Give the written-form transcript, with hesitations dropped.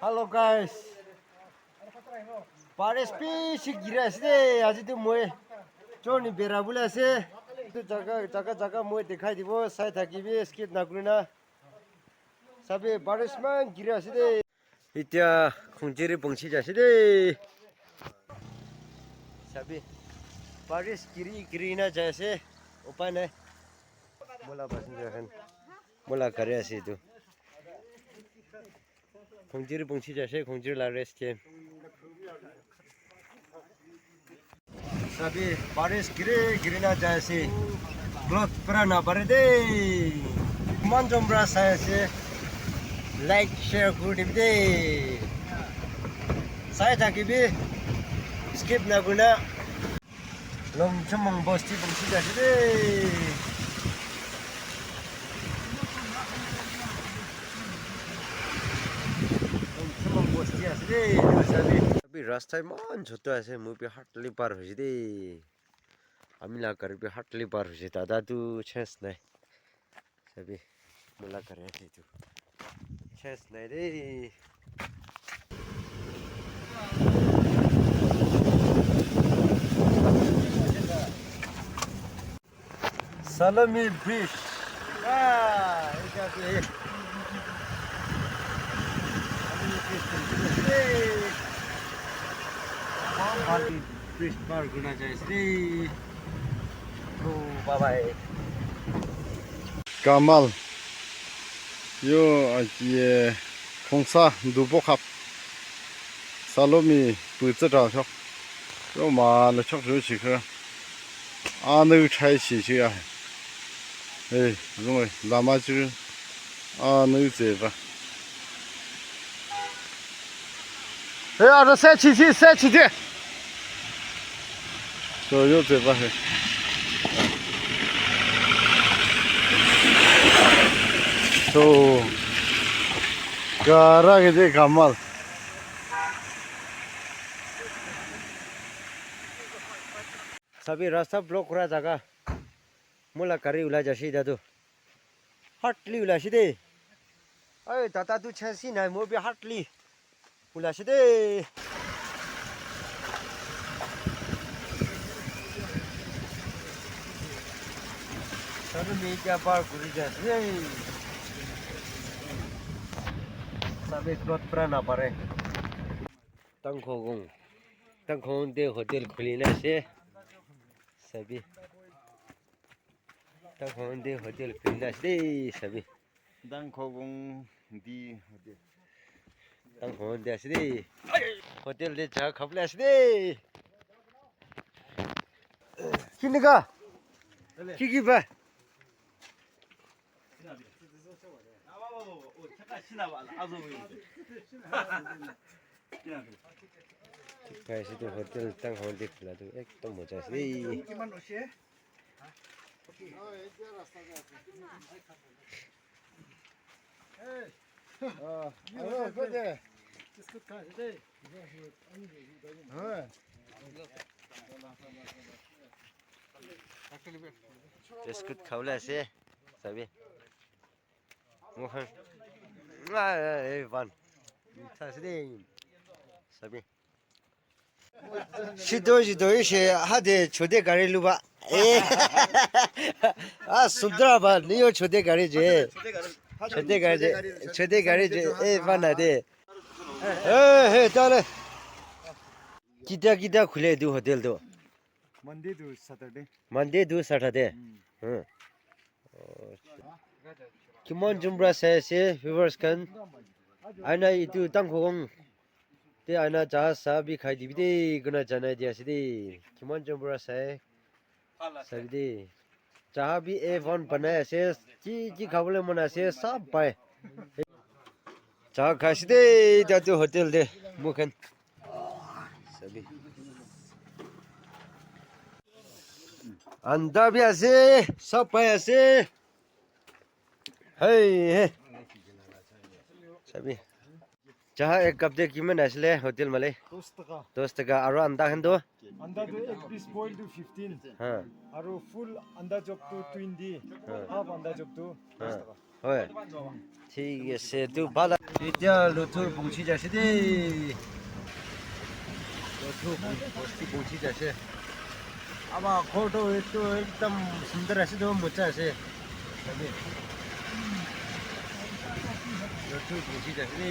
Hello guys. Paris pi gira se aji tu moi choni bera bula se tu jaga moi dikhai dibo sai thaki bi skip na kurina sabe Paris man gira se de itya khunjiri bongchi ja se de sabe Paris giri na jaise upai nai mola passenger han mola kare ase tu khunjiri bongchi jaise khunjiri la rest ke sabe Paris giri na jaise blog prana barde manjombra saise like share good de sai thaki bi skip na guna long chumong bosti bongchi jaise de अभी रास्ता मान छोटो ऐसे मुँह पे हटली पार हो जी अमिला कर पे हटली पार हो जी दादा तू छेस नहीं सभी मुला करे थे तू छेस नहीं रे सलामी ब्रिज ब्रिज पार गुना चाहिए ओ बाबा Kamal yo ye khongsa dubo khap salomi puzi zha chok yo ma le chok ru chi khe a nu chai chi chi ya rong lama ju a nu ze ba这塞起去左右嘴巴嘿तो गारा के दे कमाल सभी रास्ता block करा जगह मुला करी उला जैसी दादू हटली उला सीधे अरे दादा तू छेसी ना मो भी हटली उला सीधे सर में क्या पार गुरी जैसे सभी क्लॉथ पर ना पड़े तंखों दे होटल खुली ना से सभी तंखों दे होटल खुली ना से सभी तंखों दे से होटल दे चाह खपले से किन्नका किकी बा कैसे तो होटल तंग हो देख ला तो एकदम मजा से बिस्कुट खावला से सभी मोहन वन सभी 시도 이제 하대 초대 가리로 봐. 아 순들아 봐. 니요 초대 가리지. 초대 가리지. 에 만나대. 에 따라. 기다 खुले도 호텔도. मंडे टू सैटरडे किमन जुम्ब्रा से व्यूअर्स कन आना इतु तंगखों ते आना चाह सा भी खाई दी दे गुना जाना दिया सिदे किमन जुम्ब्रा से सदी चाह भी A1 बनाया से जी खावले मना से सब पाए चाह खासी दे जाते होटल दे मुखन सभी अंडा भी ऐसे सब पाए ऐसे है सभी चाह एक कप दे कीमत ऐसे होटल मले 10 टका और अंडा खंडो अंडा तो एक पीस बॉइल टू 15 हाँ और फुल अंडा जब तो 20 हाफ अंडा जब तो 10 टका হয় ঠিক আছে তো ভালো এতিয়া লুথুর পৌঁছি যাচ্ছে দে লুথুর পৌঁছি যাচ্ছে আবার ফটো একটু একদম সুন্দর আছে তো মজা আছে লুথুর পৌঁছি যাচ্ছে দে